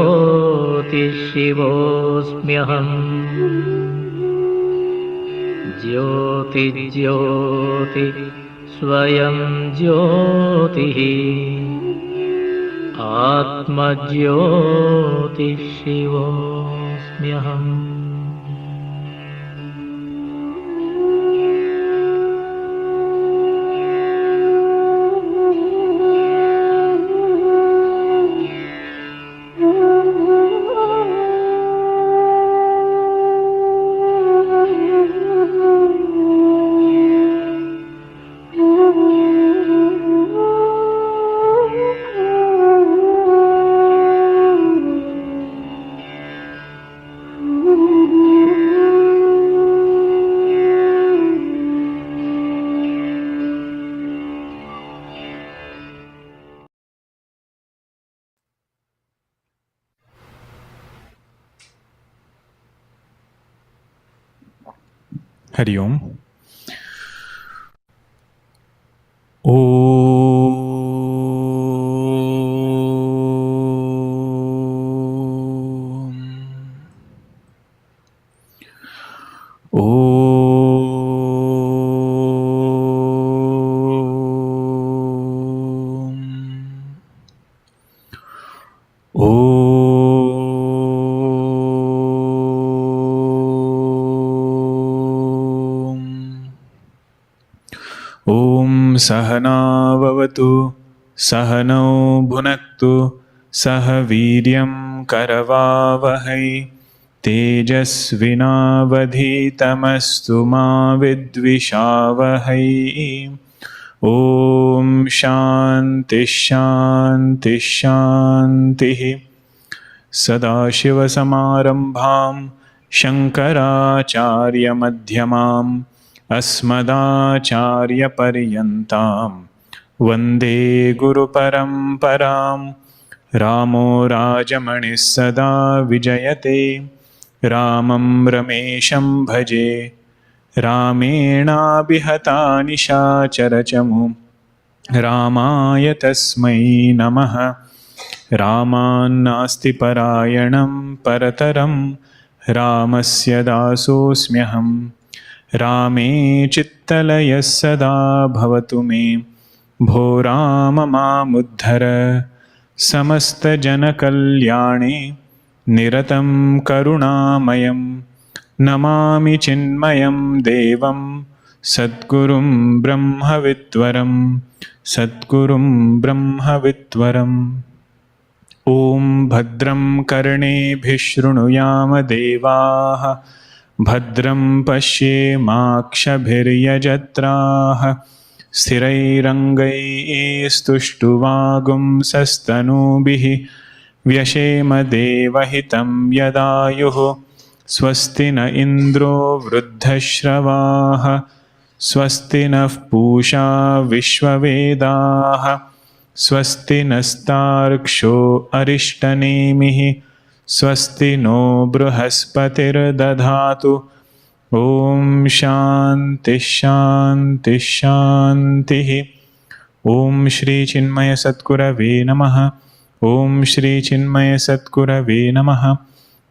ज्योतिशिवोऽस्म्यहम् ज्योतिज्योति स्वयं ज्योतिः आत्मज्योतिशिवोऽस्म्यहम्। हरि ओम। सहना भवतु सहनौ भुनक्तु सह वीर्यं करवावहै तेजस्विनावधीतमस्तु मा विद्विषावहै। ॐ शान्ति शान्ति शान्तिः। सदाशिवसमारम्भां शङ्कराचार्यमध्यमाम् अस्मदाचार्यपर्यन्तां वन्दे गुरुपरम्परां। रामो राजमणिः सदा विजयते रामं रमेशं भजे रामेणाभिहता निशाचरचमु रामाय तस्मै नमः। रामान्नास्ति परायणं परतरं रामस्य दासोऽस्म्यहम्। रामे चित्तलयः सदा भवतु मे भो राम मामुद्धर। समस्तजनकल्याणे निरतं करुणामयं नमामि चिन्मयं देवं सद्गुरुं ब्रह्मविद्वरं सद्गुरुं ब्रह्मविद्वरम्। ॐ भद्रं कर्णेभिः शृणुयाम देवाः भद्रं पश्येमाक्षभिर्यजत्राः स्थिरैरङ्गैस्तुष्टुवागुंसस्तनूभिः व्यशेम देवहितं यदायुः। स्वस्ति न इन्द्रो वृद्धश्रवाः स्वस्ति नः पूषा विश्ववेदाः स्वस्ति नस्तार्क्ष्यो अरिष्टनेमिः स्वस्ति नो बृहस्पतिर्दधातु। ॐ शान्ति शान्ति शान्तिः। ॐ श्री चिन्मय सद्गुरवे नमः। ॐ श्री चिन्मय सद्गुरवे नमः।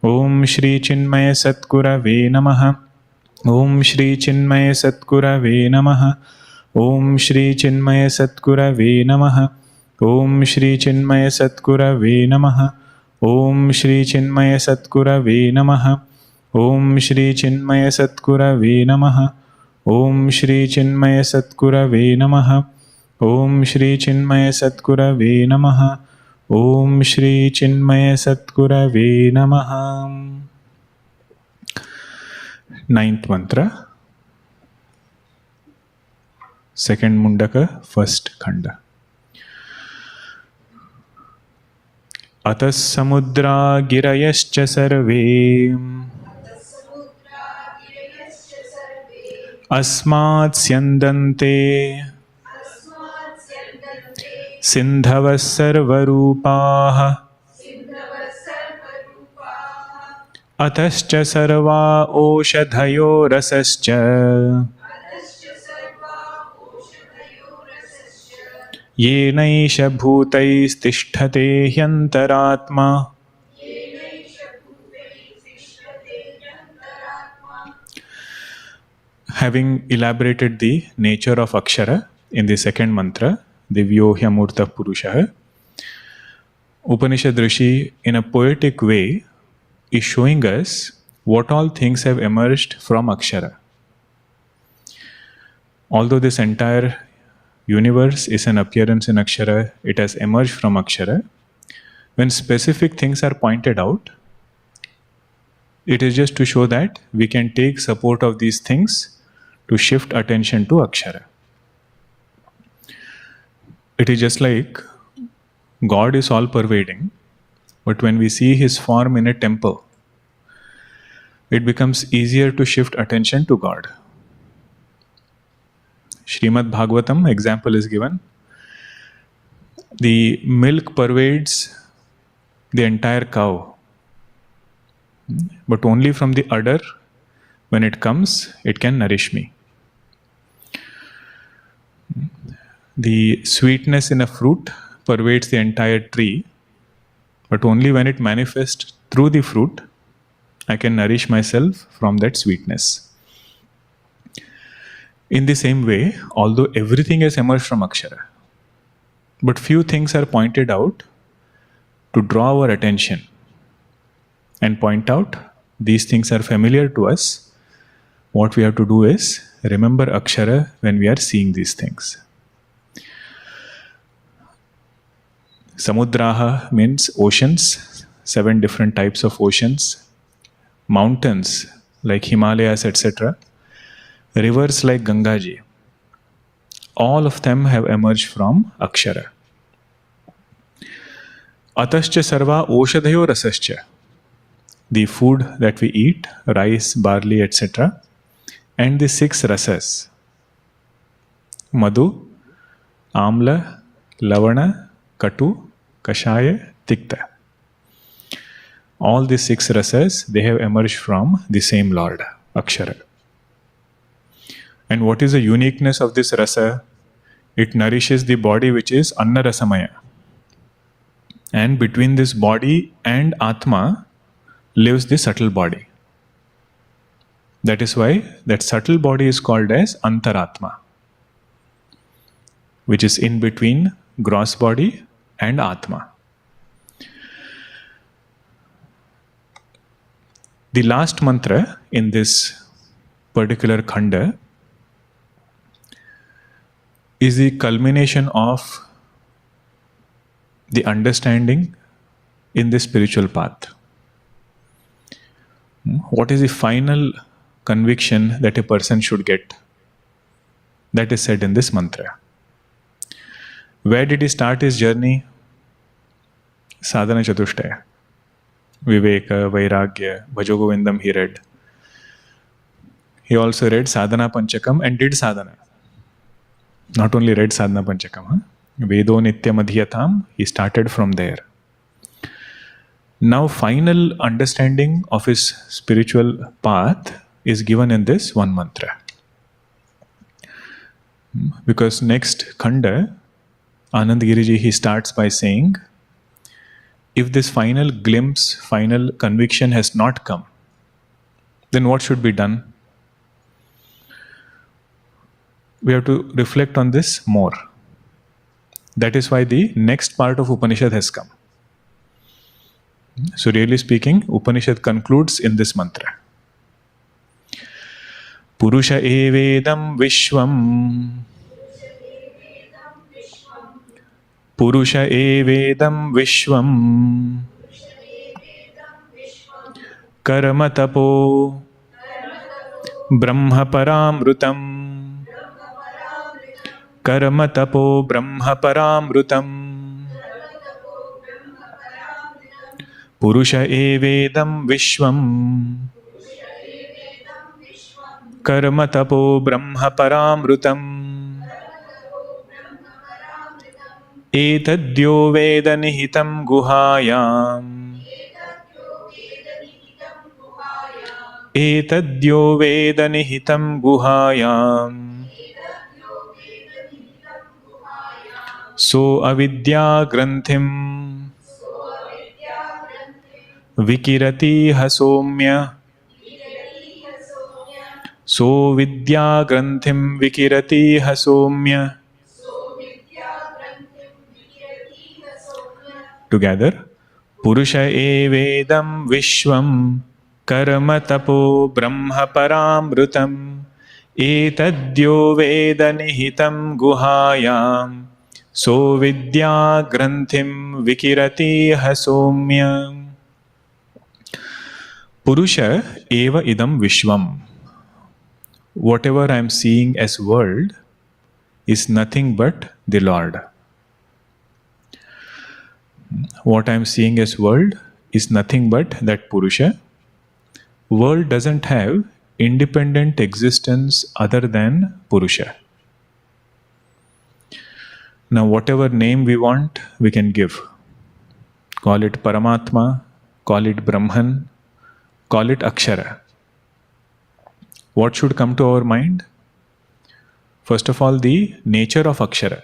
ॐ श्री चिन्मय सद्गुरवे नमः। ॐ श्री चिन्मय सद्गुरवे नमः। ॐ श्री चिन्मय सद्गुरवे नमः। ॐ श्री चिन्मय सद्गुरवे नमः। ॐ श्री चिन्मय सद्गुरवे नमः। ॐ श्री चिन्मय सद्गुरवे नमः। ॐ श्री चिन्मय सद्गुरवे नमः। ॐ श्री चिन्मय सद्गुरवे नमः। ॐ श्री चिन्मय सद्गुरवे नमः। 9th मंत्र, सेकंड मुंडक, फर्स्ट खंड। अतः समुद्रा गिरयश्च सर्वे अस्मात् स्यन्दन्ते सिन्धवः सर्वरूपाः अतश्च सर्वा ओषधयो रसश्च येनैष भूतैस्तिष्ठते ह्यन्तरात्मा having elaborated the nature of Akshara in the second mantra, Divyo Hyamurta Purusha, Upanishad Rishi, in a poetic way, is showing us what all things have emerged from Akshara. Although this entire universe is an appearance in Akshara, it has emerged from Akshara. When specific things are pointed out, it is just to show that we can take support of these things to shift attention to Akshara. It is just like God is all pervading, but when we see his form in a temple, it becomes easier to shift attention to God. Srimad Bhagavatam example is given. The milk pervades the entire cow, but only from the udder, when it comes, it can nourish me. The sweetness in a fruit pervades the entire tree, but only when it manifests through the fruit, I can nourish myself from that sweetness. In the same way, although everything has emerged from Akshara, but few things are pointed out to draw our attention and point out these things are familiar to us. What we have to do is remember Akshara when we are seeing these things. Samudraha means oceans, 7 different types of oceans, mountains like Himalayas, etc., rivers like Gangaji. All of them have emerged from Akshara. Atascha sarva oshadhayo rasascha. The food that we eat, rice, barley, etc., and the 6 rasas, Madhu, Amla, Lavana, Katu, Kashaya, Tikta. All the 6 rasas, they have emerged from the same Lord, Akshara. And what is the uniqueness of this rasa? It nourishes the body, which is Anna Rasamaya. And between this body and Atma lives the subtle body. That is why that subtle body is called as Antaratma, which is in between gross body and Atma. The last mantra in this particular khanda is the culmination of the understanding in the spiritual path. What is the final conviction that a person should get? That is said in this mantra. Where did he start his journey? Sadhana Chatushtaya. Viveka, Vairagya, Bhajogovindam he read. He also read Sadhana Panchakam and did sadhana. Not only read Sadhana Panchakam, Vedo Nityam Adhyatam, he started from there. Now final understanding of his spiritual path is given in this one mantra. Because next khanda, Anand Giriji, he starts by saying, if this final glimpse, final conviction has not come, then what should be done? We have to reflect on this more. That is why the next part of Upanishad has come. So really speaking, Upanishad concludes in this mantra. Purusha evedam Vishwam. Purusha evedam Vishwam. Karma Tapo Brahma Paramrutam. Karma Tapo Brahma Paramrutam. Purusha evedam Vishwam. Karma Tapo Brahma Paramrutam. Etadyo Veda Nihitam Guhayam. Etadyo Veda Nihitam Guhayam. So avidya granthim vikirati hasomya So vidya granthim vikirati hasomya. Together. Purusha evedam Vishwam Karma Tapo Brahma Paramrutam Etadyo Veda Nihitam Guhayam So Vidya Granthim Vikirati Hasomya. Purusha eva idam Vishwam. Whatever I am seeing as world is nothing but the Lord. What I am seeing as world is nothing but that Purusha. World doesn't have independent existence other than Purusha. Now, whatever name we want, we can give. Call it Paramatma, call it Brahman, call it Akshara. What should come to our mind? First of all, the nature of Akshara.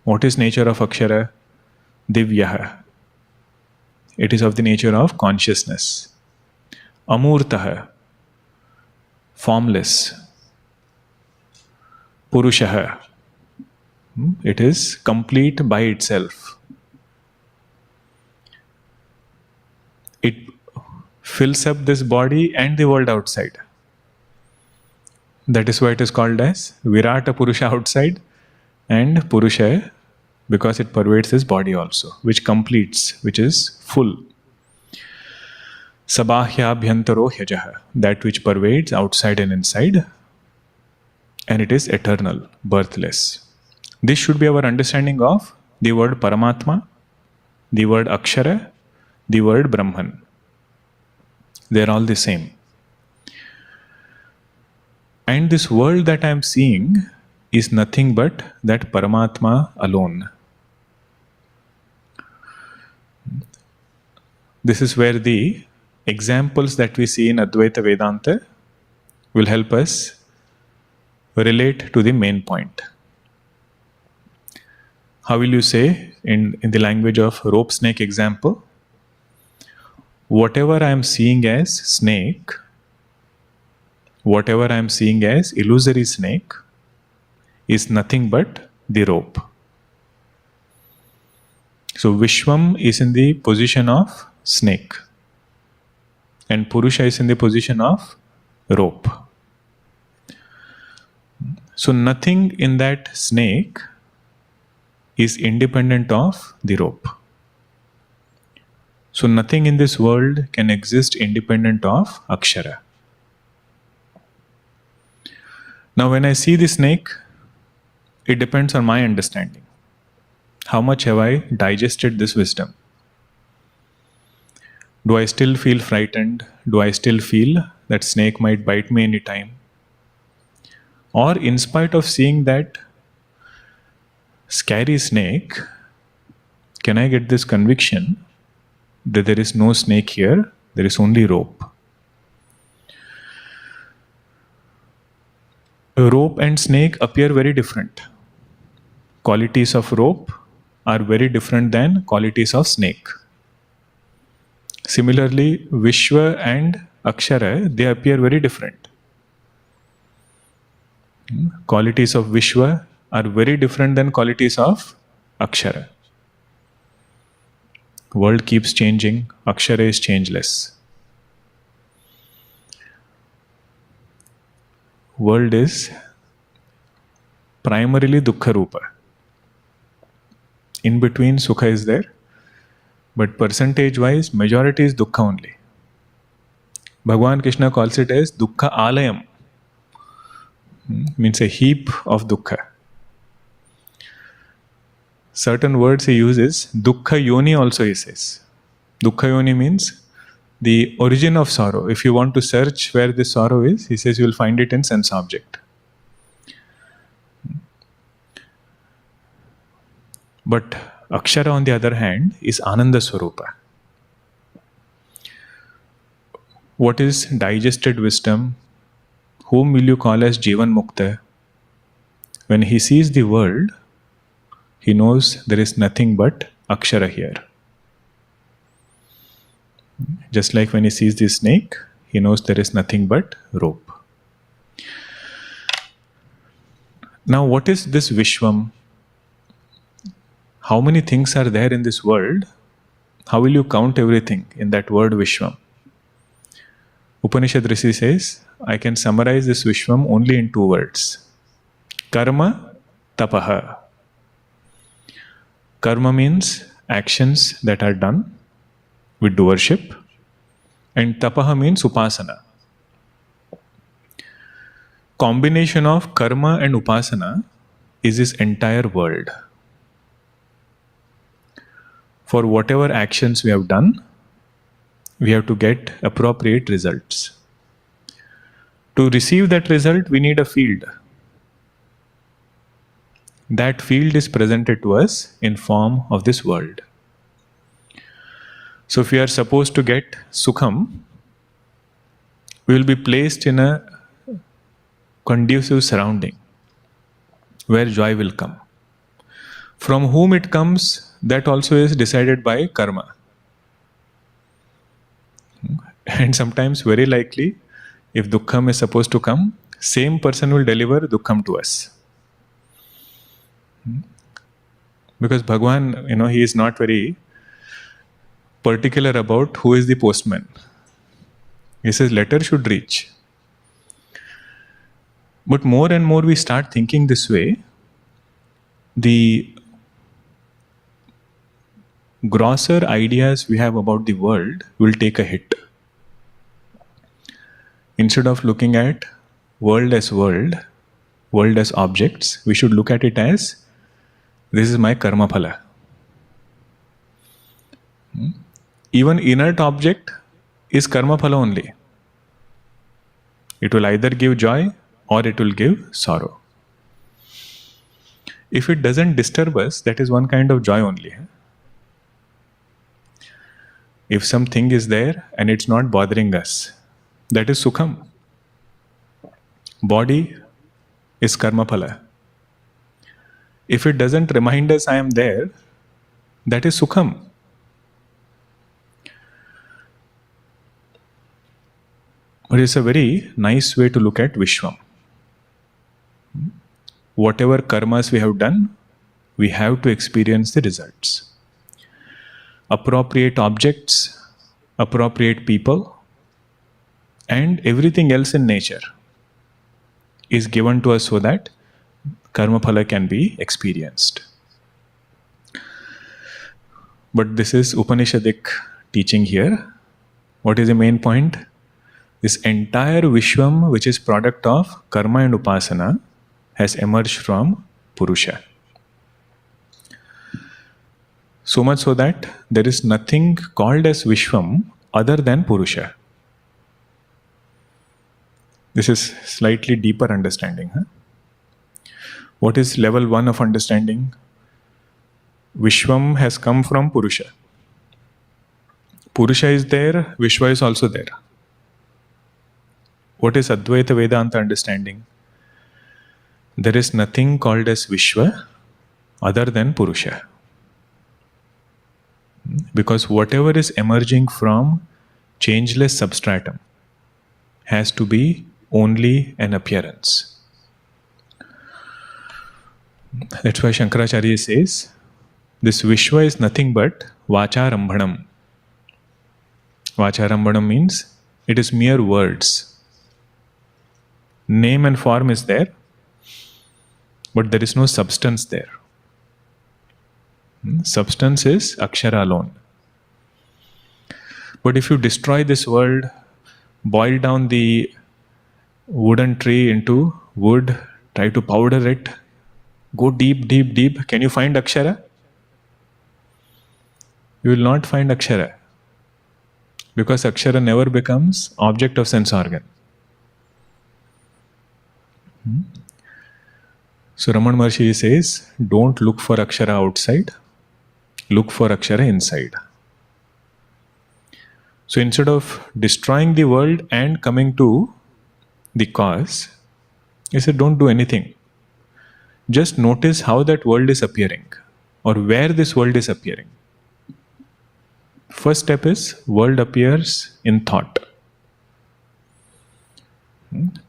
What is nature of Akshara? Divyaha. It is of the nature of consciousness. Amurtaha. Formless. Purushaha. It is complete by itself. It fills up this body and the world outside. That is why it is called as Virata Purusha outside and Purusha because it pervades his body also, which completes, which is full. Sabahya abhyantaro hyajaha, that which pervades outside and inside, and it is eternal, birthless. This should be our understanding of the word Paramatma, the word Akshara, the word Brahman. They are all the same. And this world that I am seeing is nothing but that Paramatma alone. This is where the examples that we see in Advaita Vedanta will help us relate to the main point. How will you say in the language of rope snake example? Whatever I am seeing as snake, whatever I am seeing as illusory snake is nothing but the rope. So Vishwam is in the position of snake and Purusha is in the position of rope. So nothing in that snake is independent of the rope. So nothing in this world can exist independent of Akshara. Now when I see the snake, it depends on my understanding. How much have I digested this wisdom? Do I still feel frightened? Do I still feel that snake might bite me anytime? Or in spite of seeing that scary snake, can I get this conviction that there is no snake here, there is only rope? A rope and snake appear very different. Qualities of rope are very different than qualities of snake. Similarly, Vishwa and Akshara, they appear very different. Qualities of Vishwa are very different than qualities of Akshara. World keeps changing, Akshara is changeless. World is primarily Dukkha Rupa. In between, Sukha is there, but percentage wise, majority is Dukkha only. Bhagavan Krishna calls it as Dukkha Alayam, means a heap of Dukkha. Certain words he uses, Dukkha Yoni also he says. Dukkha Yoni means the origin of sorrow. If you want to search where this sorrow is, he says you will find it in sense object. But Akshara on the other hand is Ananda Swarupa. What is digested wisdom? Whom will you call as Jivan Mukta? When he sees the world, he knows there is nothing but Akshara here. Just like when he sees the snake, he knows there is nothing but rope. Now, what is this Vishwam? How many things are there in this world? How will you count everything in that word Vishwam? Upanishad Rishi says, I can summarize this Vishwam only in 2 words. Karma Tapaha. Karma means actions that are done with doership, and Tapaha means Upasana. Combination of karma and Upasana is this entire world. For whatever actions we have done, we have to get appropriate results. To receive that result, we need a field. That field is presented to us in form of this world. So if we are supposed to get Sukham, we will be placed in a conducive surrounding where joy will come. From whom it comes, that also is decided by karma. And sometimes, very likely, if Dukkham is supposed to come, same person will deliver Dukkham to us. Because Bhagwan, he is not very particular about who is the postman. He says letter should reach. But more and more we start thinking this way, the grosser ideas we have about the world will take a hit. Instead of looking at world as objects, we should look at it as, this is my karma phala. Even inert object is karma phala only. It will either give joy or it will give sorrow. If it doesn't disturb us, that is one kind of joy only. If something is there and it's not bothering us, that is Sukham. Body is karma phala. If it doesn't remind us I am there, that is Sukham. But it's a very nice way to look at Vishwam. Whatever karmas we have done, we have to experience the results. Appropriate objects, appropriate people, and everything else in nature is given to us so that karma phala can be experienced. But this is Upanishadic teaching here. What is the main point? This entire Vishwam, which is product of karma and Upasana, has emerged from Purusha. So much so that there is nothing called as Vishwam other than Purusha. This is slightly deeper understanding. What is level 1 of understanding? Vishwam has come from Purusha. Purusha is there, Vishwa is also there. What is Advaita Vedanta understanding? There is nothing called as Vishwa other than Purusha. Because whatever is emerging from changeless substratum has to be only an appearance. That's why Shankaracharya says, this Vishwa is nothing but Vacharambhanam. Vacharambhanam means it is mere words. Name and form is there, but there is no substance there. Substance is Akshara alone. But if you destroy this world, boil down the wooden tree into wood, try to powder it, go deep, deep, deep, can you find Akshara? You will not find Akshara. Because Akshara never becomes object of sense organ. So Raman Maharshi says, don't look for Akshara outside, look for Akshara inside. So instead of destroying the world and coming to the cause, he said, don't do anything. Just notice how that world is appearing or where this world is appearing. First step is, world appears in thought.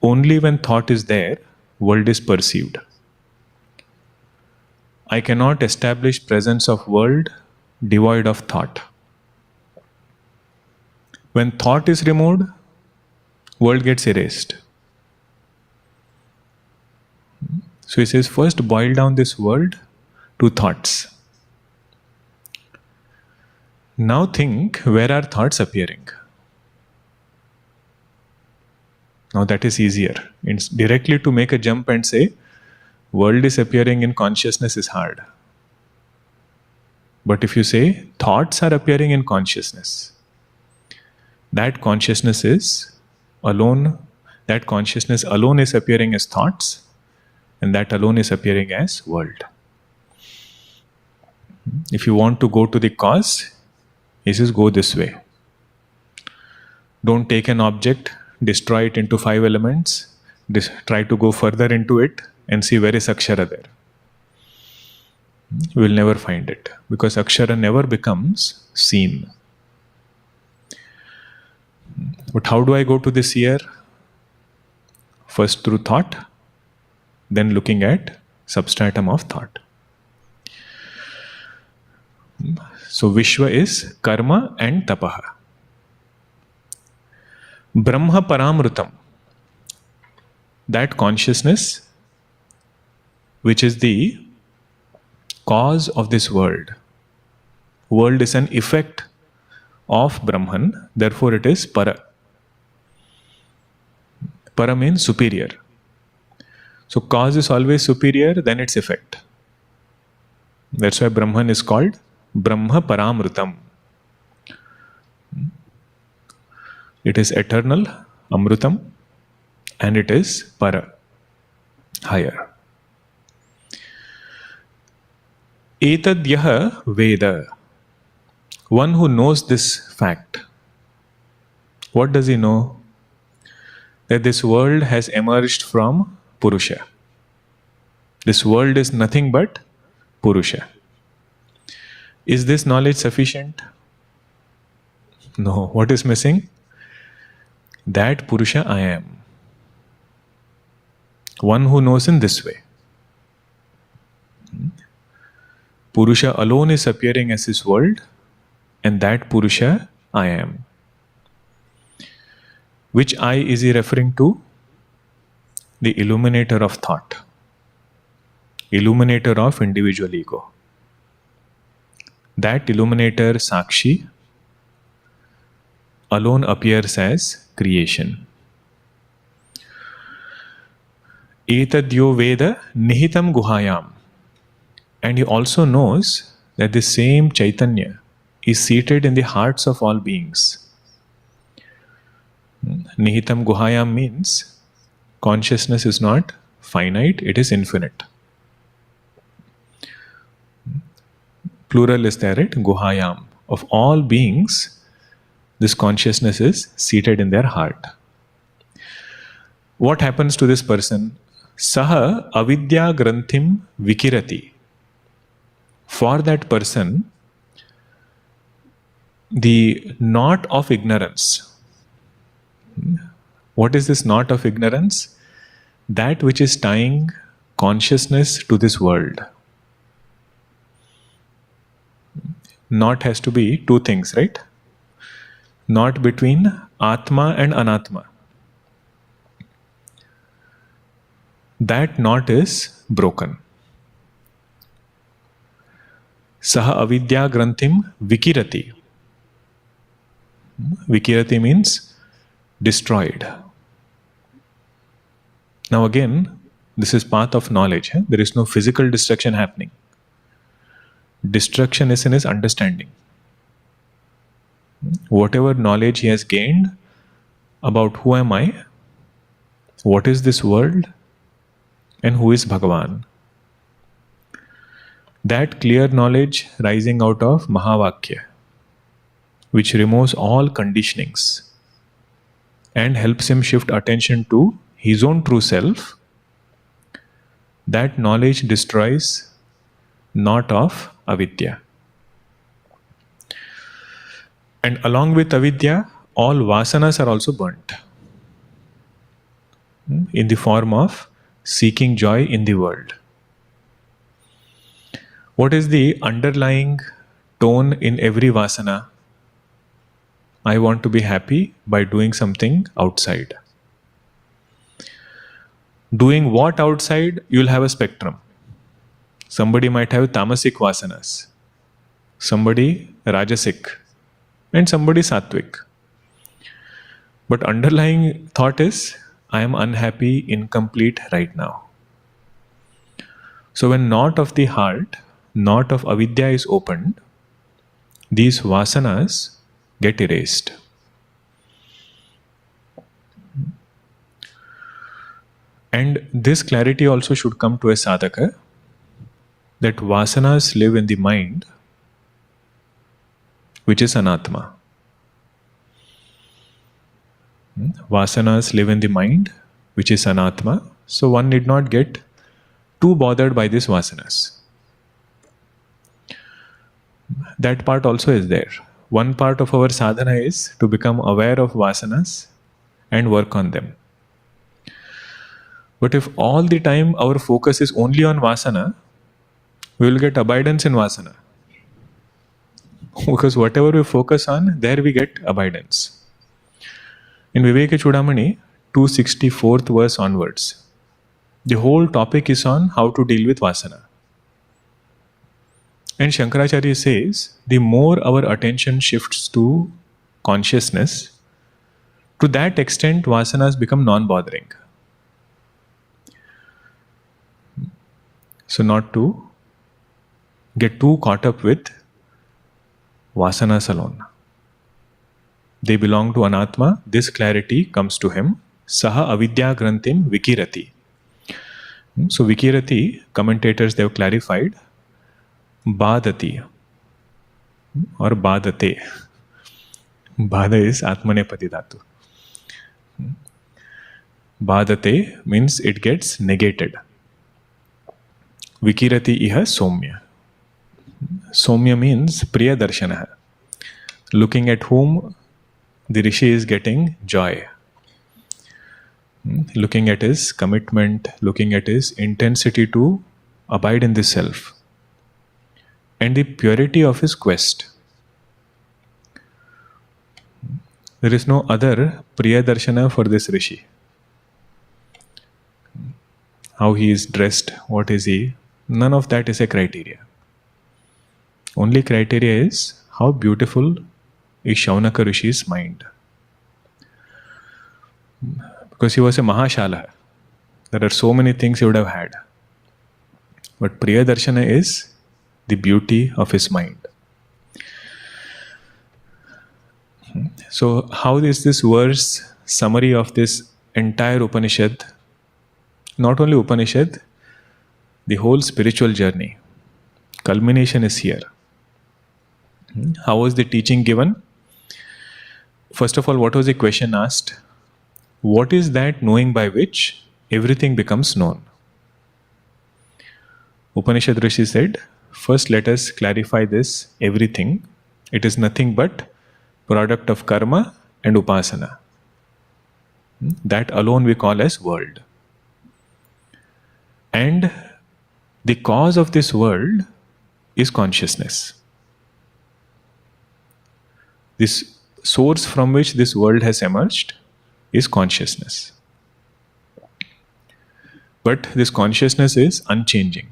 Only when thought is there, world is perceived. I cannot establish presence of world devoid of thought. When thought is removed, world gets erased. So he says, first boil down this world to thoughts. Now think, where are thoughts appearing? Now that is easier. It's directly to make a jump and say, world is appearing in consciousness is hard. But if you say, thoughts are appearing in consciousness, that consciousness alone is appearing as thoughts, and that alone is appearing as world. If you want to go to the cause, he says, go this way. Don't take an object, destroy it into 5 elements, try to go further into it and see where is Akshara there. You will never find it, because Akshara never becomes seen. But how do I go to the seer? First through thought, then looking at substratum of thought. So Vishwa is karma and tapaha. Brahma paramrutam, that consciousness which is the cause of this world. World is an effect of Brahman, therefore it is para. Para means superior. So cause is always superior than its effect. That's why Brahman is called Brahma Paramrutam. It is eternal, Amrutam, and it is Para, higher. Etadyaha Veda. One who knows this fact, what does he know? That this world has emerged from Purusha. This world is nothing but Purusha. Is this knowledge sufficient? No. What is missing? That Purusha I am. One who knows in this way. Purusha alone is appearing as his world, and that Purusha I am. Which I is he referring to? The illuminator of thought. Illuminator of individual ego. That illuminator, Sakshi, alone appears as creation. Etadyo Veda Nihitam Guhayam. And he also knows that the same Chaitanya is seated in the hearts of all beings. Nihitam Guhayam means consciousness is not finite, it is infinite. Plural is there, right? Guhayam. Of all beings, this consciousness is seated in their heart. What happens to this person? Saha avidya granthim vikirati. For that person, the knot of ignorance. What is this knot of ignorance? That which is tying consciousness to this world. Knot has to be two things, right? Knot between Atma and Anatma. That knot is broken. Saha avidya granthim vikirati. Vikirati means destroyed. Now again, this is path of knowledge. There is no physical destruction happening. Destruction is in his understanding. Whatever knowledge he has gained about who am I, what is this world, and who is Bhagavan. That clear knowledge rising out of Mahavakya, which removes all conditionings and helps him shift attention to his own true self, that knowledge destroys knot of avidya. And along with avidya, all vasanas are also burnt in the form of seeking joy in the world. What is the underlying tone in every vasana? I want to be happy by doing something outside. Doing what outside? You'll have a spectrum. Somebody might have tamasic vasanas, somebody rajasic, and somebody sattvic. But underlying thought is, I am unhappy, incomplete right now. So when knot of the heart, knot of avidya is opened, these vasanas get erased. And this clarity also should come to a sadhaka, that vasanas live in the mind, which is anatma. Vasanas live in the mind, which is anatma. So one need not get too bothered by these vasanas. That part also is there. One part of our sadhana is to become aware of vasanas and work on them. But if all the time our focus is only on vasana, we will get abidance in vasana. Because whatever we focus on, there we get abidance. In Viveka Chudamani, 264th verse onwards, the whole topic is on how to deal with vasana. And Shankaracharya says, the more our attention shifts to consciousness, to that extent vasanas become non-bothering. So not to get too caught up with vasanas alone. They belong to anatma. This clarity comes to him. Saha avidya grantim vikirati. So vikirati, commentators, they have clarified, badati or badate. Bada is atmanepati dhatu. Badate means it gets negated. Vikirati iha somya. Somya means priya darshanaha. Looking at whom the rishi is getting joy. Looking at his commitment, looking at his intensity to abide in the self, and the purity of his quest. There is no other priya darshana for this rishi. How he is dressed, what is he, none of that is a criteria. Only criteria is how beautiful is Shaunaka Rishi's mind. Because he was a Mahashala. There are so many things he would have had. But Priya Darshana is the beauty of his mind. So how is this verse summary of this entire Upanishad? Not only Upanishad, the whole spiritual journey. Culmination is here. How was the teaching given? First of all, what was the question asked? What is that knowing by which everything becomes known? Upanishad Rishi said, first let us clarify this everything. It is nothing but product of karma and upasana. That alone we call as world. And the cause of this world is consciousness. This source from which this world has emerged is consciousness. But this consciousness is unchanging.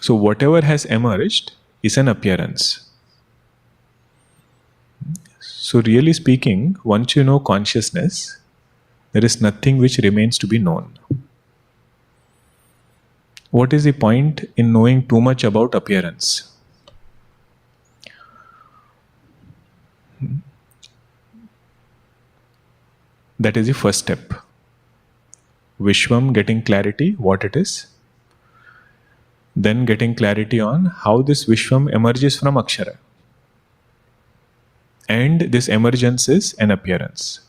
So whatever has emerged is an appearance. So really speaking, once you know consciousness, there is nothing which remains to be known. What is the point in knowing too much about appearance? That is the first step. Vishwam, getting clarity, what it is. Then getting clarity on how this Vishwam emerges from Akshara. And this emergence is an appearance.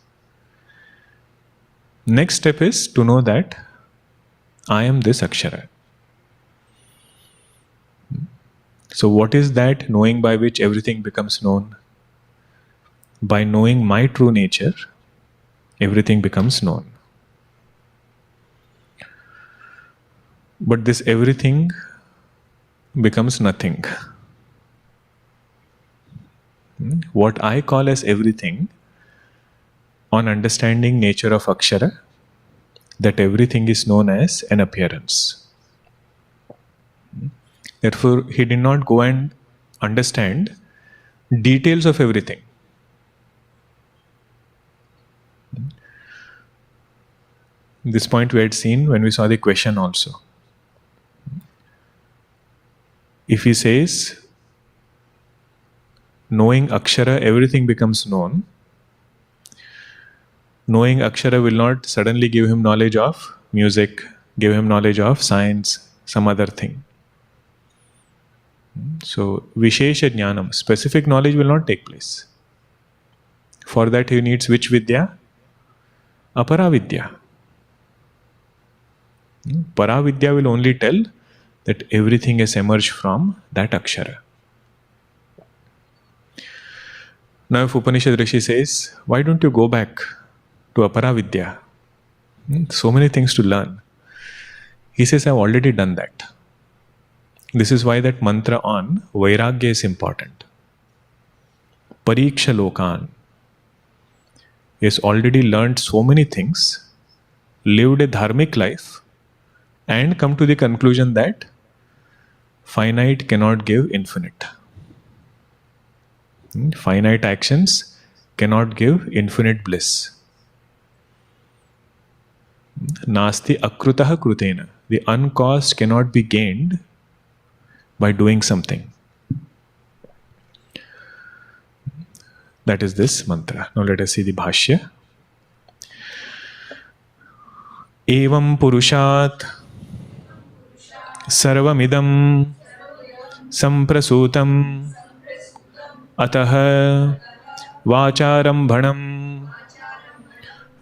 Next step is to know that I am this Akshara. So what is that knowing by which everything becomes known? By knowing my true nature, everything becomes known. But this everything becomes nothing. What I call as everything, on understanding nature of Akshara, that everything is known as an appearance. Therefore, he did not go and understand details of everything. This point we had seen when we saw the question also. If he says, knowing Akshara, everything becomes known, knowing Akshara will not suddenly give him knowledge of music, give him knowledge of science, some other thing. So, Vishesha Jnanam, specific knowledge will not take place. For that he needs which Vidya? Aparavidya. Paravidya will only tell that everything has emerged from that Akshara. Now if Upanishad Rishi says, why don't you go back to Aparavidya? So many things to learn. He says, I've already done that. This is why that mantra on Vairagya is important. Pariksha Lokan. He has already learned so many things, lived a dharmic life, and come to the conclusion that finite cannot give infinite. Finite actions cannot give infinite bliss. Nasti akrutaha krutena. The uncaused cannot be gained by doing something. That is this mantra. Now let us see the bhashya. Evam purushat sarvamidam samprasutam atah vacharambhanam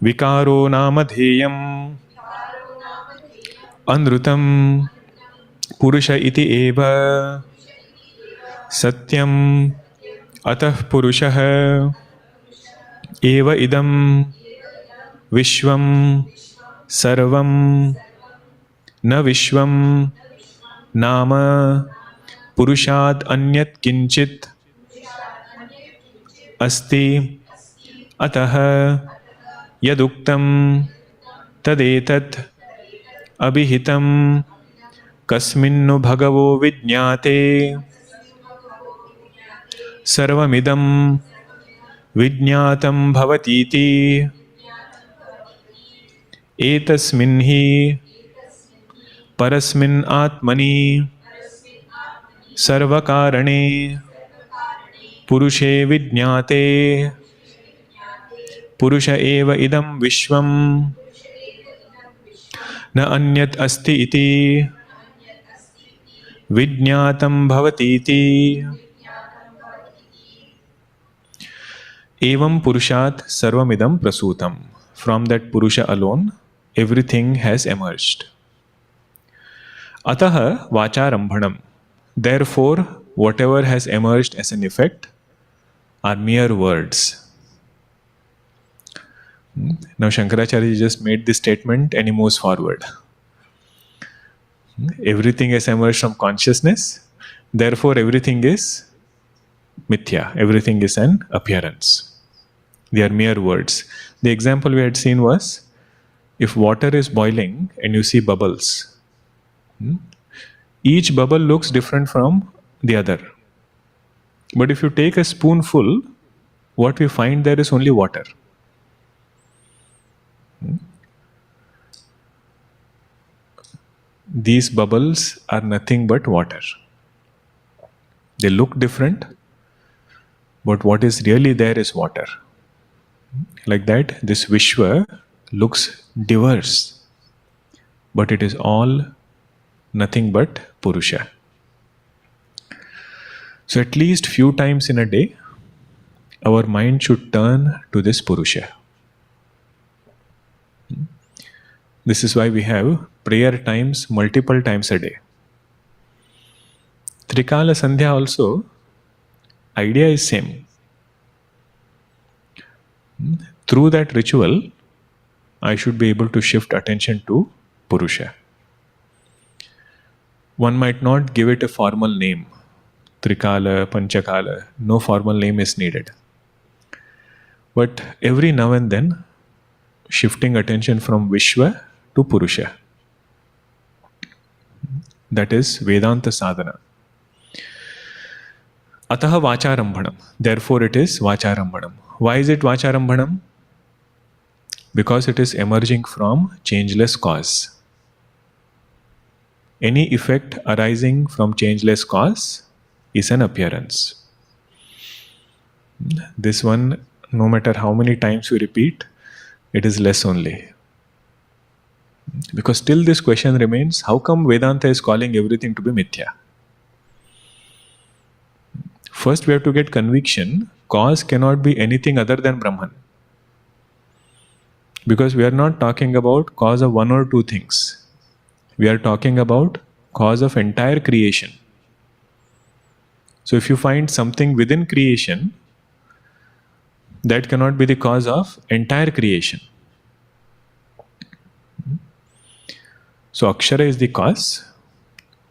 vikaro namadheyam anrutam Purusha iti eva satyam atah purushah eva idam vishwam sarvam na vishwam nama purushat anyat kinchit asti atah yaduktam tadetat abhihitam kasminnu bhagavo vijñāte sarvamidam vijñātam bhavatīti etasmin hi parasmin atmani sarvakarane purushe vijñāte purusha eva idam vishwam na anyat asti iti Vijñātam bhavatīti. Evam purushat sarvamidam prasutam. From that purusha alone, everything has emerged. Ataha vacharambhanam. Therefore, whatever has emerged as an effect are mere words. Now Shankaracharya just made this statement and he moves forward. Everything has emerged from consciousness, therefore everything is mithya, everything is an appearance. They are mere words. The example we had seen was, if water is boiling and you see bubbles, each bubble looks different from the other. But if you take a spoonful, what we find there is only water. These bubbles are nothing but water. They look different, but what is really there is water. Like that, this Vishwa looks diverse, but it is all nothing but Purusha. So at least few times in a day, our mind should turn to this Purusha. This is why we have prayer times multiple times a day. Trikala Sandhya also, idea is same. Through that ritual, I should be able to shift attention to Purusha. One might not give it a formal name. Trikala, Panchakala, no formal name is needed. But every now and then, shifting attention from Vishwa to Purusha. That is Vedanta sadhana. Ataha Vacharambhanam. Therefore, it is Vacharambhanam. Why is it Vacharambhanam? Because it is emerging from changeless cause. Any effect arising from changeless cause is an appearance. This one, no matter how many times we repeat, it is less only. Because still this question remains, how come Vedanta is calling everything to be mithya? First we have to get conviction, cause cannot be anything other than Brahman. Because we are not talking about cause of one or two things. We are talking about cause of entire creation. So if you find something within creation, that cannot be the cause of entire creation. So Akshara is the cause.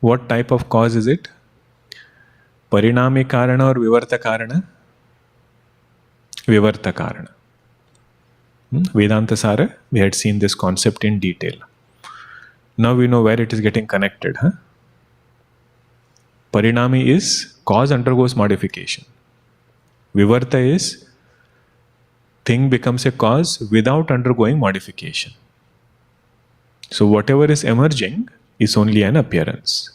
What type of cause is it? Parinami Karana or Vivarta Karana? Vivarta Karana. Vedanta Sara, we had seen this concept in detail. Now we know where it is getting connected. Parinami is cause undergoes modification. Vivarta is thing becomes a cause without undergoing modification. So whatever is emerging is only an appearance.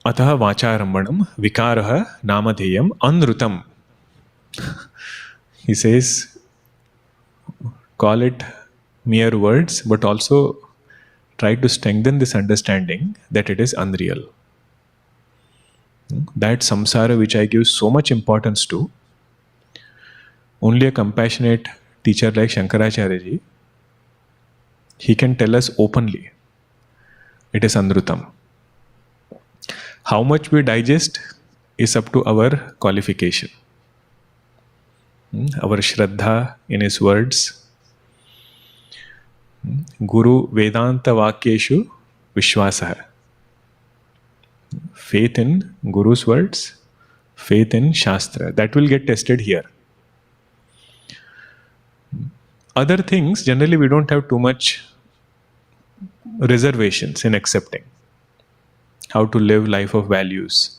Ataha Vacharambhanam Vikaraha Namadheyam Anrutam. He says, call it mere words, but also try to strengthen this understanding that it is unreal. That samsara which I give so much importance to, only a compassionate teacher like Shankaracharya ji, he can tell us openly, it is anrutam. How much we digest is up to our qualification. Our Shraddha in his words, Guru Vedanta Vakyeshu Vishwasaha. Faith in Guru's words, faith in Shastra. That will get tested here. Other things, generally we don't have too much reservations in accepting. How to live life of values,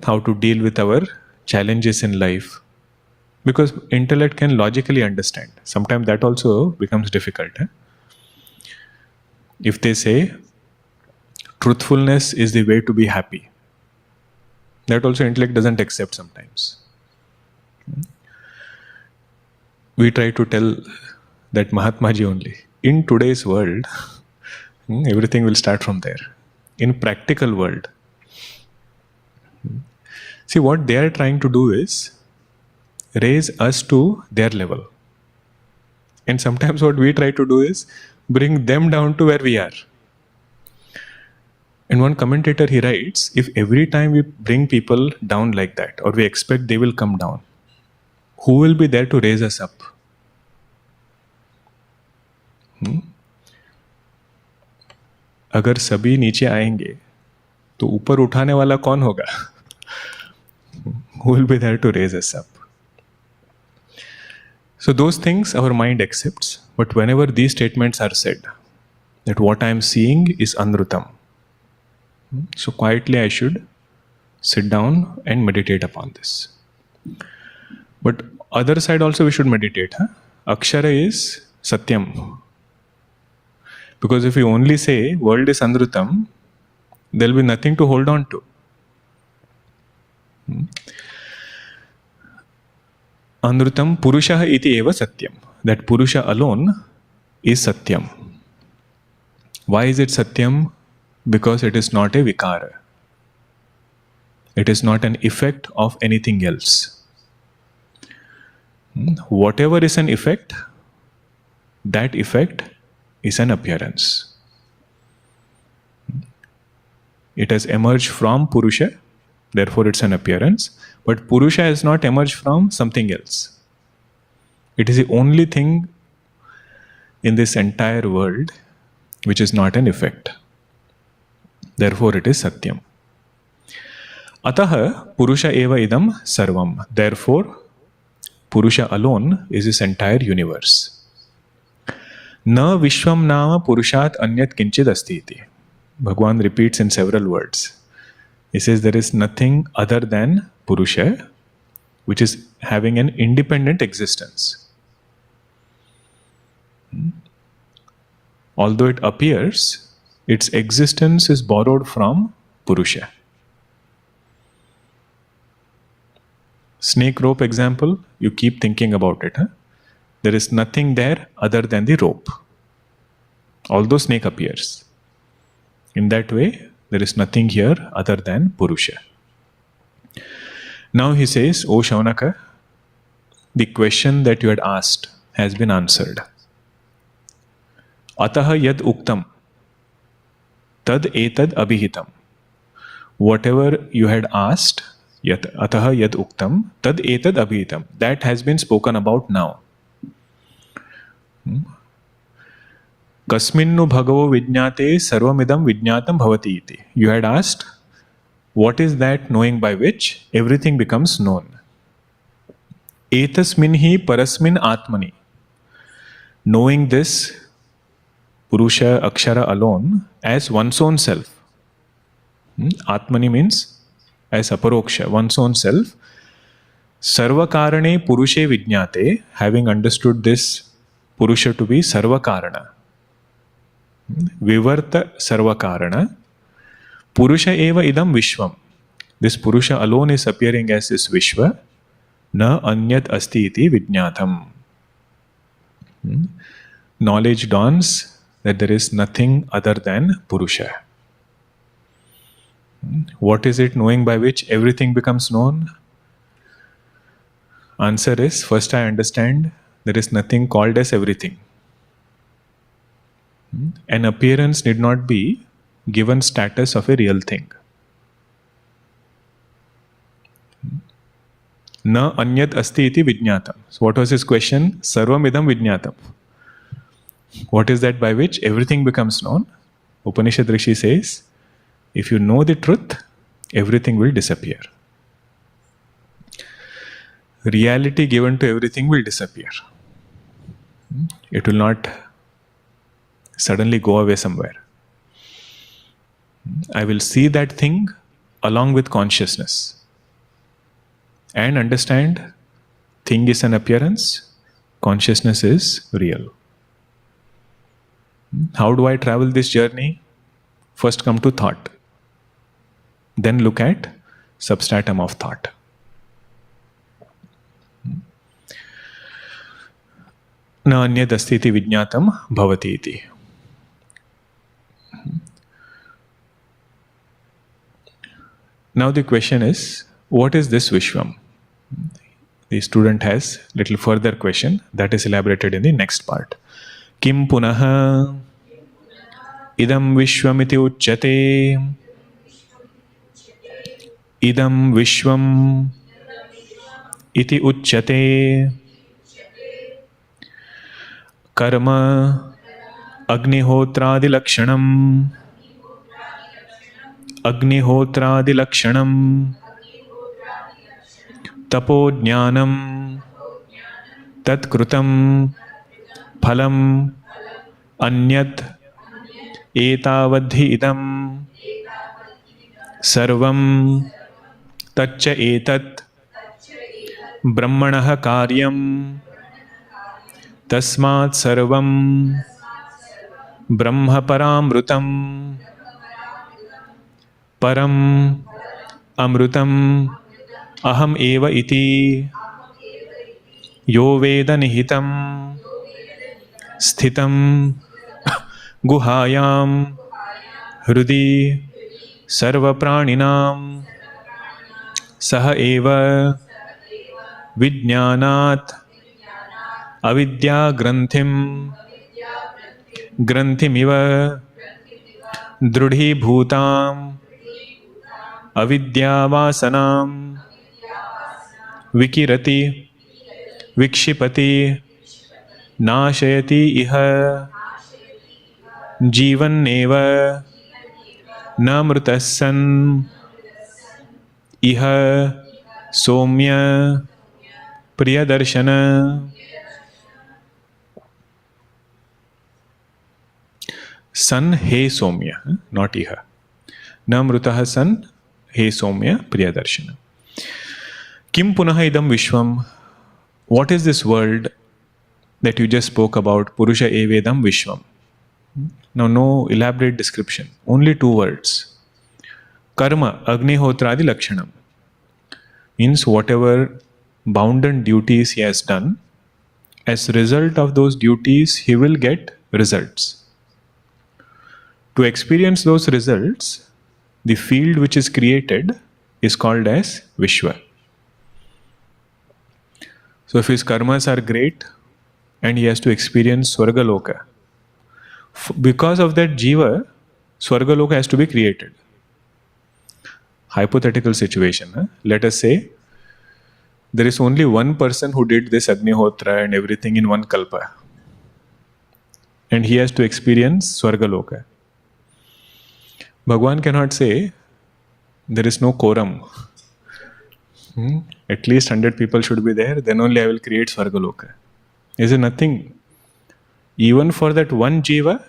how to deal with our challenges in life. Because intellect can logically understand. Sometimes that also becomes difficult. If they say, truthfulness is the way to be happy, that also intellect doesn't accept sometimes. We try to tell that Mahatma Ji only, in today's world, everything will start from there. In practical world, see what they are trying to do is raise us to their level. And sometimes what we try to do is bring them down to where we are. And one commentator, he writes, if every time we bring people down like that, or we expect they will come down, who will be there to raise us up? अगर सभी नीचे आएंगे तो ऊपर उठाने वाला कौन होगा? Who will be there to raise us up? So those things our mind accepts, but whenever these statements are said, that what I am seeing is anrutam, so quietly I should sit down and meditate upon this. But other side also we should meditate. Akshara is satyam. Because if we only say world is anrutam, there will be nothing to hold on to. Anrutam Purusha iti eva satyam. That Purusha alone is satyam. Why is it satyam? Because it is not a vikara. It is not an effect of anything else. Whatever is an effect, that effect is an appearance. It has emerged from Purusha, therefore it's an appearance. But Purusha has not emerged from something else. It is the only thing in this entire world which is not an effect. Therefore, it is Satyam. Ataha Purusha eva idam sarvam. Therefore, Purusha alone is this entire universe. Na Vishwam nama Purushat anyat kinchid asti iti. Bhagwan repeats in several words. He says there is nothing other than Purusha which is having an independent existence. Although it appears, its existence is borrowed from Purusha. Snake rope example, you keep thinking about it. Huh? There is nothing there other than the rope. Although snake appears. In that way, there is nothing here other than Purusha. Now he says, O Shaunaka, the question that you had asked has been answered. Ataha yad uktam, tad etad abhihitam. Whatever you had asked, ataha yad uktam, tad etad abhihitam. That has been spoken about now. Kasminnu bhagavo vijñāte sarvamidam vijñātam bhavati iti. You had asked, what is that knowing by which everything becomes known? Etasminhi parasmin atmani. Knowing this Purusha Akshara alone as one's own self. Atmani means as aparoksha, one's own self. Sarvakarane Purushe vijñāte. Having understood this Purusha to be Sarvakarana. Vivarta Sarvakarana. Purusha eva idam Vishwam. This Purusha alone is appearing as this Vishwa. Na anyat asti iti vijñātam. Knowledge dawns that there is nothing other than Purusha. What is it knowing by which everything becomes known? Answer is, first I understand there is nothing called as everything. An appearance need not be given status of a real thing. Na anyat asti iti vijñātam. So what was his question? Sarvam idam vijñātam. What is that by which everything becomes known? Upanishad Rishi says, if you know the truth, everything will disappear. Reality given to everything will disappear. It will not suddenly go away somewhere. I will see that thing along with consciousness and understand thing is an appearance, consciousness is real. How do I travel this journey? First come to thought. Then look at substratum of thought. Na anyad asti iti vijñātam bhavati iti. Now the question is, what is this Vishwam? The student has little further question that is elaborated in the next part. Kim punaha idam Vishwamiti uchyate. Idam Vishwam iti uchyate. Karma agnihotradi lakshanam. Agnihotradi lakshanam. Tapo jnanam. Tat krutam. Phalam. Anyat. Etavadhi idam. Sarvam. Tacca etat. Brahmanah karyam. Tasmat sarvam. Brahma paramrutam. Param amrutam aham eva iti yo veda nihitam sthitam guhayam hrudi sarva praninam saha eva vijnanat avidya granthim granthimiva drudhi bhutam avidyavasanam vikirati vikshipati नाशयति इह जीवन्नेव न मृतः सन् इह सौम्य Priyadarshan. Sun he Somya, not Iha. Na mrutah sun he Somya Priyadarshana. Kim punaha idam Vishwam. What is this world that you just spoke about? Purusha evedam Vishwam. Now, no elaborate description. Only two words. Karma agnihotradi lakshanam. Means whatever bounden duties he has done, as a result of those duties, he will get results. To experience those results, the field which is created is called as Vishwa. So if his karmas are great and he has to experience Swargaloka, because of that Jiva, Swargaloka has to be created. Hypothetical situation. Let us say there is only one person who did this Agnihotra and everything in one kalpa. And he has to experience Swargaloka. Bhagwan cannot say, there is no quorum. At least 100 people should be there, then only I will create Swargaloka. Is there nothing? Even for that one Jiva,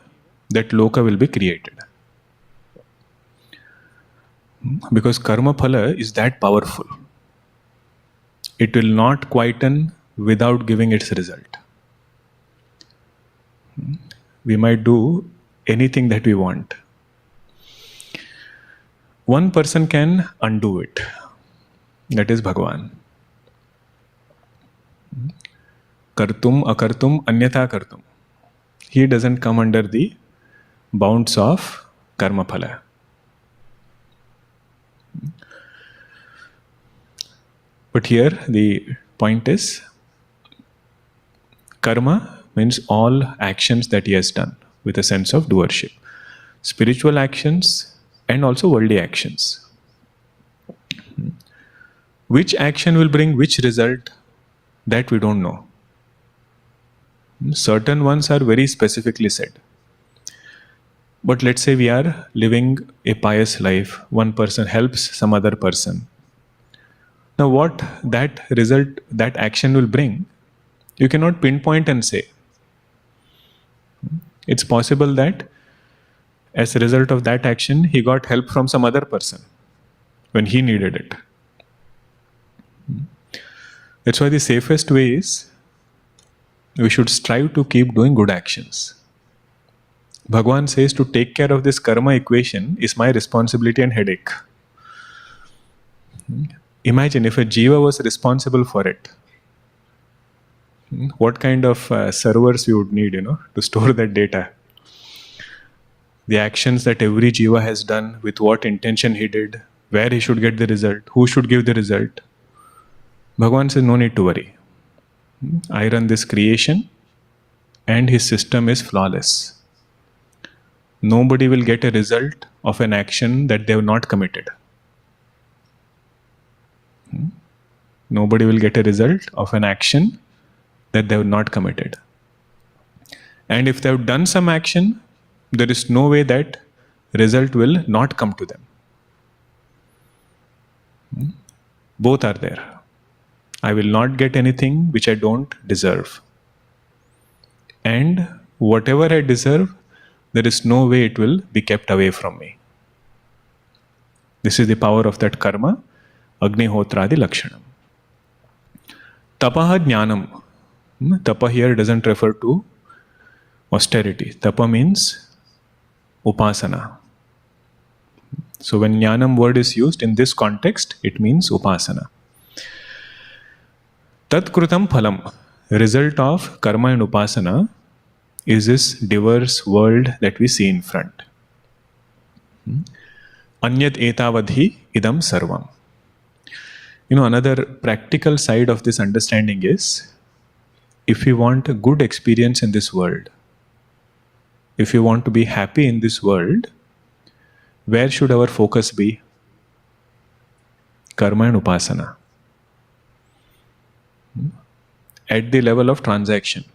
that Loka will be created. Because Karma Phala is that powerful. It will not quieten without giving its result. We might do anything that we want. One person can undo it. That is Bhagavan. Kartum, akartum, anyatha kartum. He doesn't come under the bounds of karma phala. But here the point is, karma means all actions that he has done with a sense of doership. Spiritual actions and also worldly actions. Which action will bring which result, that we don't know. Certain ones are very specifically said. But let's say we are living a pious life. One person helps some other person. Now what that result, that action will bring, you cannot pinpoint and say. It's possible that as a result of that action, he got help from some other person when he needed it. That's why the safest way is we should strive to keep doing good actions. Bhagavan says to take care of this karma equation is my responsibility and headache. Imagine if a jiva was responsible for it. What kind of servers we would need, to store that data. The actions that every jiva has done, with what intention he did, where he should get the result, who should give the result. Bhagavan says, no need to worry. I run this creation and his system is flawless. Nobody will get a result of an action that they have not committed. Nobody will get a result of an action that they have not committed. And if they have done some action, there is no way that result will not come to them. Both are there. I will not get anything which I don't deserve. And whatever I deserve, there is no way it will be kept away from me. This is the power of that karma, Agnihotradi Lakshanam. Tapaha Jnanam. Tapa here doesn't refer to austerity. Tapa means Upasana. So when Jnanam word is used in this context, it means Upasana. Tat Krutam Phalam. Result of karma and Upasana is this diverse world that we see in front. Anyat etavadhi idam sarvam. Another practical side of this understanding is, if we want a good experience in this world, if we want to be happy in this world, where should our focus be? Karma and Upasana. At the level of transaction.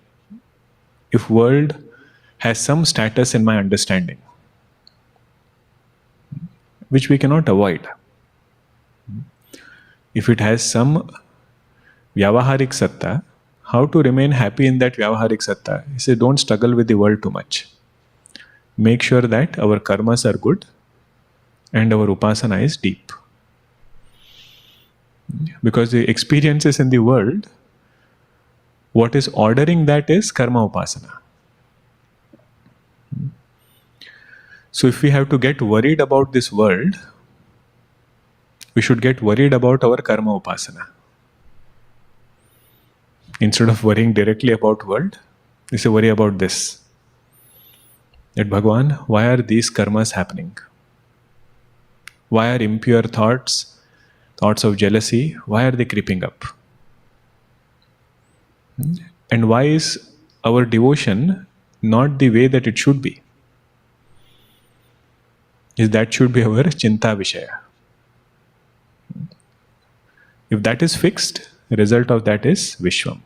if world has some status in my understanding, which we cannot avoid. If it has some vyavaharik satta, how to remain happy in that vyavaharik satta? He said, don't struggle with the world too much. Make sure that our karmas are good and our upasana is deep. Because the experiences in the world, what is ordering that is karma upasana. So if we have to get worried about this world, we should get worried about our karma upasana. Instead of worrying directly about world, we say worry about this. That Bhagavan, why are these karmas happening? Why are impure thoughts, thoughts of jealousy, why are they creeping up? And why is our devotion not the way that it should be? Is that should be our chinta vishaya. If that is fixed, the result of that is Vishwam.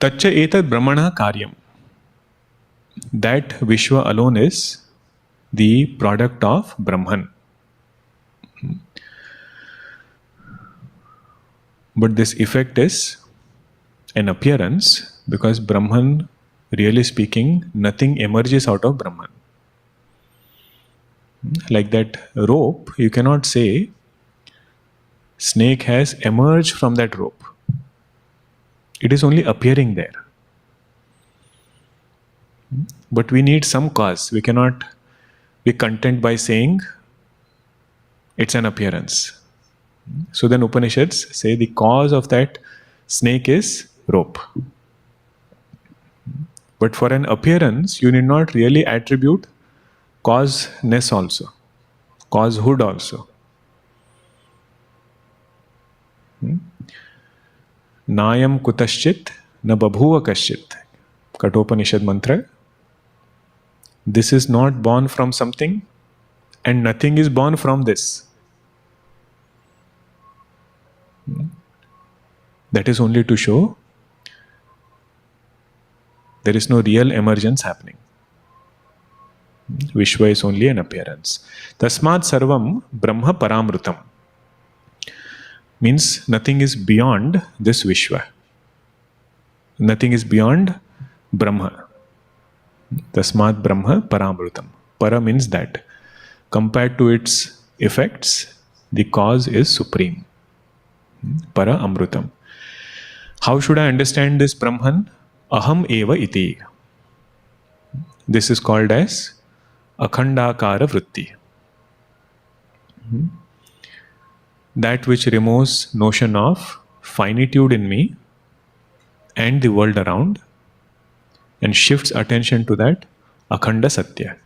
Tacha etad brahmana karyam. That Vishwa alone is the product of Brahman. But this effect is an appearance, because Brahman, really speaking, nothing emerges out of Brahman. Like that rope, you cannot say snake has emerged from that rope. It is only appearing there. But we need some cause. We cannot be content by saying it's an appearance. So then Upanishads say the cause of that snake is rope. But for an appearance, you need not really attribute causeness also, causehood also. Nayam kutaschit na babhuva kaschit. Katopanishad mantra. This is not born from something, and nothing is born from this. That is only to show there is no real emergence happening. Vishwa is only an appearance. Tasmad sarvam brahma paramrutam. Means nothing is beyond this Vishwa. Nothing is beyond Brahma. Tasmad Brahma paramrutam. Para means that. Compared to its effects, the cause is supreme. Para amrutam. How should I understand this Brahman? Aham eva iti. This is called as akhandakara vritti. That which removes notion of finitude in me and the world around, and shifts attention to that akhanda satya.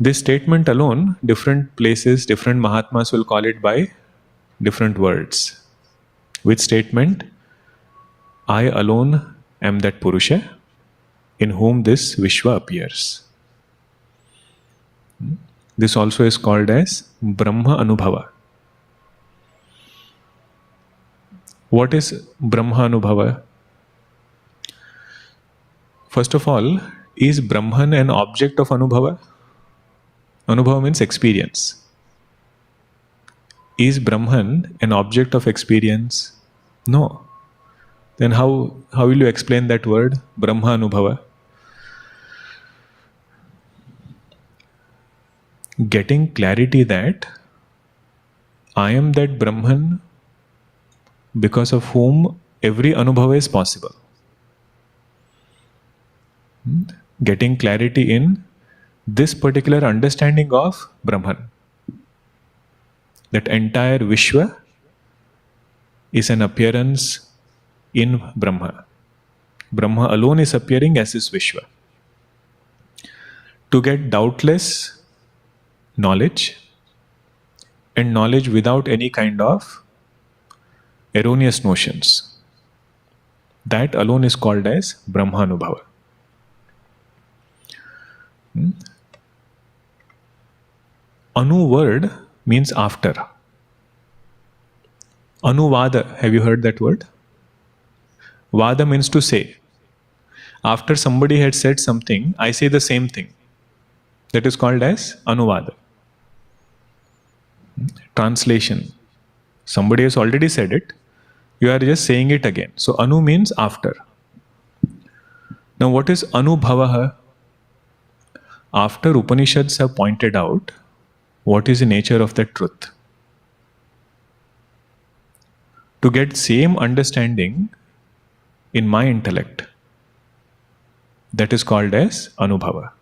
This statement alone, different places, different Mahatmas will call it by different words. Which statement? I alone am that Purusha in whom this Vishwa appears. This also is called as Brahma Anubhava. What is Brahma Anubhava? First of all, is Brahman an object of Anubhava? Anubhava means experience. Is Brahman an object of experience? No. Then how will you explain that word, Brahma Anubhava? Getting clarity that I am that Brahman because of whom every Anubhava is possible. Getting clarity in this particular understanding of Brahman. That entire Vishwa is an appearance in Brahma. Brahma alone is appearing as this Vishwa. To get doubtless knowledge, and knowledge without any kind of erroneous notions, that alone is called as Brahma Anubhava. Anu word means after. Anuvada, have you heard that word? Vada means to say. After somebody had said something, I say the same thing. That is called as Anuvada. Translation. Somebody has already said it. You are just saying it again. So Anu means after. Now what is Anubhavaha? After Upanishads have pointed out what is the nature of that truth. To get same understanding in my intellect, that is called as Anubhava.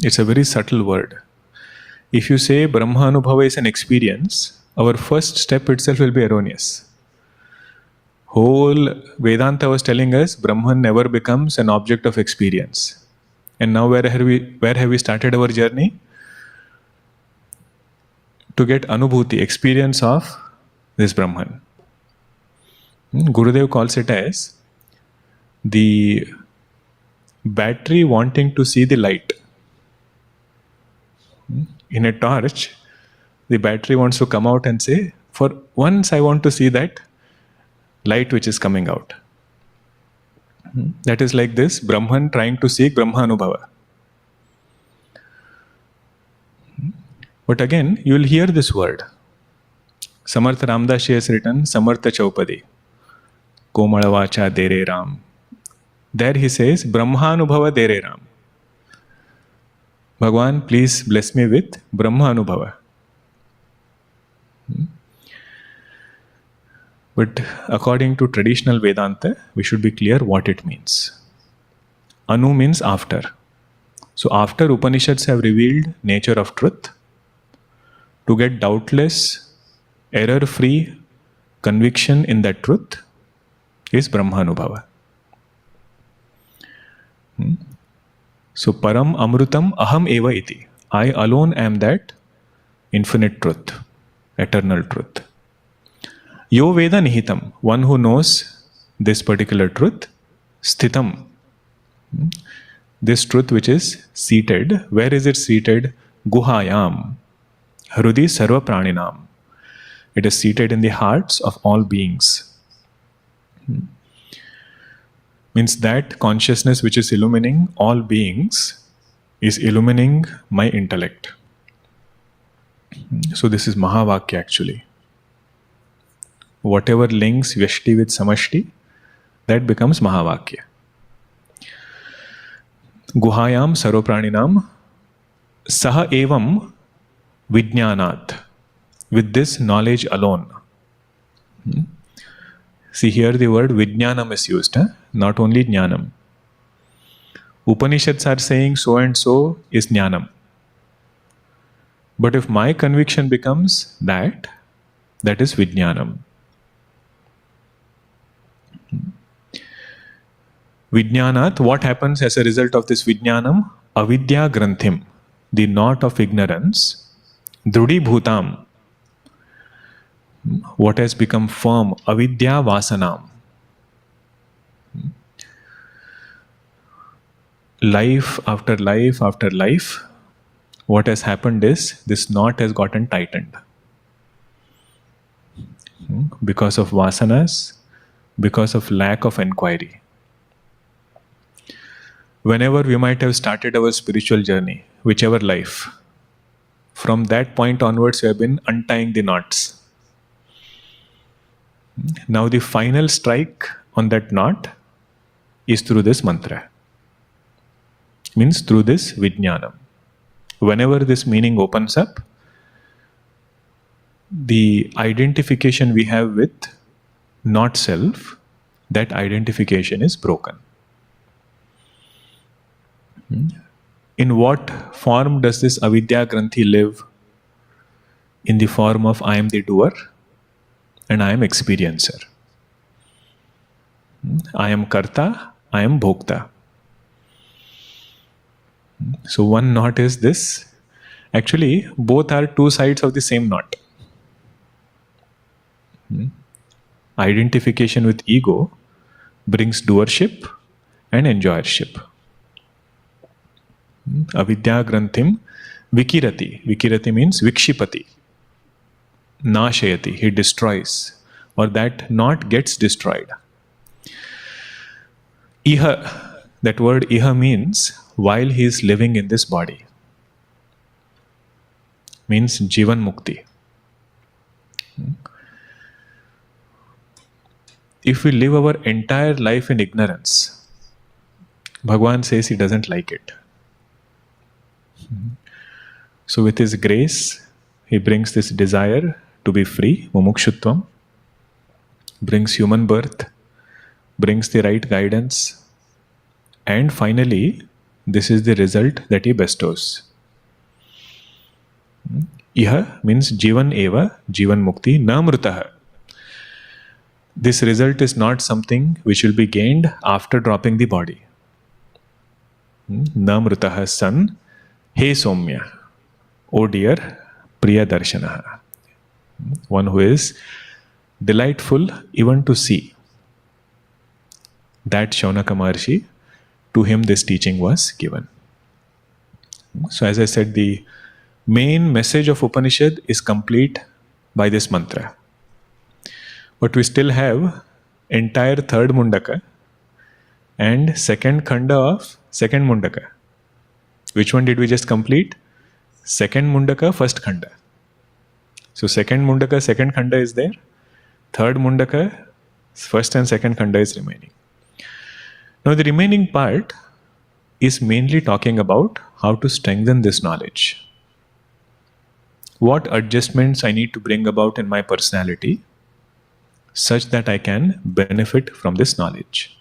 It's a very subtle word. If you say Brahma Anubhava is an experience, our first step itself will be erroneous. Whole Vedanta was telling us Brahman never becomes an object of experience. And now where have we started our journey? To get Anubhuti, experience of this Brahman. Gurudev calls it as the battery wanting to see the light. In a torch, the battery wants to come out and say, for once I want to see that light which is coming out. That is like this Brahman trying to seek Brahma Anubhava. But again, you will hear this word. Samartha Ramdashi has written Samartha Chaupadi, Komalavacha Dere Ram. There he says Brahma Anubhava Dere Ram. Bhagwan, please bless me with Brahma Anubhava. But according to traditional Vedanta, we should be clear what it means. Anu means after. So after Upanishads have revealed nature of truth, to get doubtless, error-free conviction in that truth is Brahmanubhava. So Param Amrutam Aham Eva Iti. I alone am that infinite truth, eternal truth. Yo Veda Nihitam, one who knows this particular truth, Sthitam. This truth which is seated, where is it seated? Guhayam, Hrudi Sarva Praninam. It is seated in the hearts of all beings. Means that consciousness which is illumining all beings is illumining my intellect. So this is Mahavakya actually. Whatever links Vyashti with Samashti, that becomes Mahavakya. Guhayam Sarvapraninam Saha Evam Vijnanat. With this knowledge alone. See here the word Vijnanam is used, not only Jnanam. Upanishads are saying so and so is Jnanam. But if my conviction becomes that is Vijnanam. Vijnanat, what happens as a result of this Vijnanam? Avidya Granthim, the knot of ignorance, Drudi Bhutam, what has become firm, Avidya Vasanam. Life after life after life, what has happened is this knot has gotten tightened. Because of vasanas, because of lack of inquiry. Whenever we might have started our spiritual journey, whichever life, from that point onwards we have been untying the knots. Now the final strike on that knot is through this mantra. Means through this Vijnanam. Whenever this meaning opens up, the identification we have with not self, that identification is broken. In what form does this avidya granthi live? In the form of I am the doer and I am experiencer. I am karta, I am bhokta. So one knot is this. Actually, both are two sides of the same knot. Identification with ego brings doership and enjoyership. Avidya granthim vikirati. Vikirati means vikshipati. nashayati, he destroys, or that not gets destroyed. Iha, that word iha means while he is living in this body, means jivan mukti. If we live our entire life in ignorance, Bhagavan says he doesn't like it. So with his grace, he brings this desire to be free, mumukshutvam, brings human birth, brings the right guidance, and finally, this is the result that he bestows. Iha means jivan eva, jivan mukti, na mrutaha. This result is not something which will be gained after dropping the body. Na mrutaha san, he somya, oh dear priya darshanaha. One who is delightful even to see. That Shaunaka Maharshi, to him this teaching was given. So as I said, the main message of Upanishad is complete by this mantra. But we still have entire third Mundaka and second Khanda of second Mundaka. Which one did we just complete? Second Mundaka, first Khanda. So second Mundaka, second Khanda is there. Third Mundaka, first and second Khanda is remaining. Now the remaining part is mainly talking about how to strengthen this knowledge. What adjustments I need to bring about in my personality such that I can benefit from this knowledge.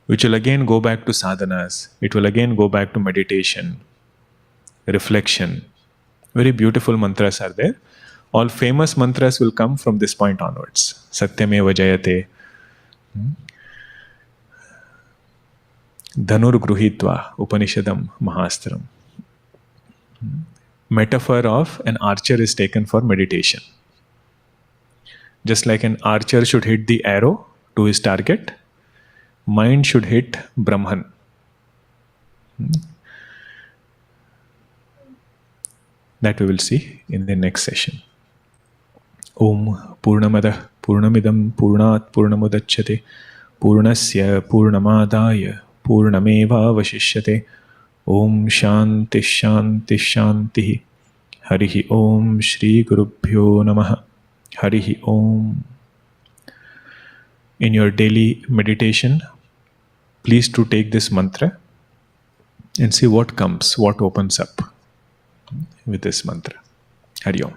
Which will again go back to sadhanas. It will again go back to meditation, reflection. Very beautiful mantras are there. All famous mantras will come from this point onwards. Satyameva jayate. Dhanur gruhitva Upanishadam mahastram. Metaphor of an archer is taken for meditation. Just like an archer should hit the arrow to his target, mind should hit Brahman. That we will see in the next session. Om Purnamada Purnamidam Purnat Purnamudachyate Purnasya Purnamadaya Purnameva Vashishyate. Om Shanti Shanti Shanti. Harihi Om Shri Gurubhyo Namaha. Harihi Om. In your daily meditation, please to take this mantra and see what comes, what opens up with this mantra. Hari Om.